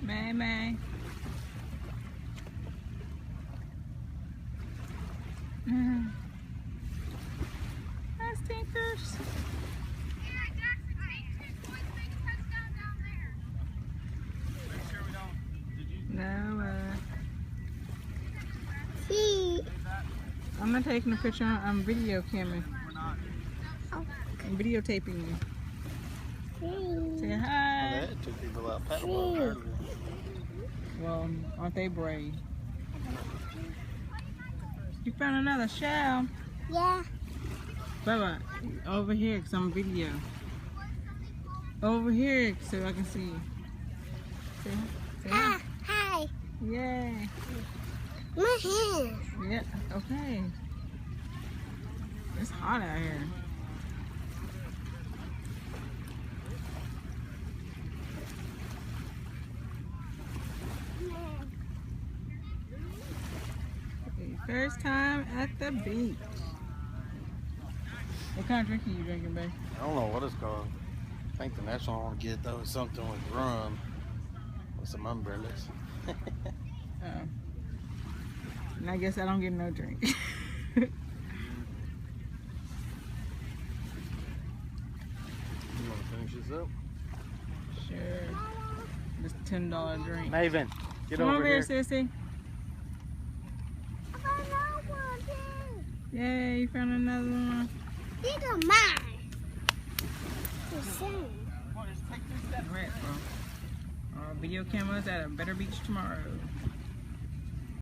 May May. Hi, stinkers. No, I'm not taking a picture. I'm video camming. I'm videotaping you. Say hi. That took people out paddleboat earlier. Well, aren't they brave? You found another shell? Yeah. Bubba, over here, because I'm video. Over here, so I can see you. Say hi. Hi. Yay. My hand. Yeah, okay. It's hot out here. Okay, first time at the beach. What kind of drink are you drinking, babe? I don't know what it's called. I think the next one I want to get though is something with rum with some umbrellas. And I guess I don't get no drink. You want to finish this up? Sure. This $10 drink. Maven, get Come over here. Sissy. I found another one too. Yay, you found another one. These are mine. The same. Right, bro. Video cameras at a better beach tomorrow.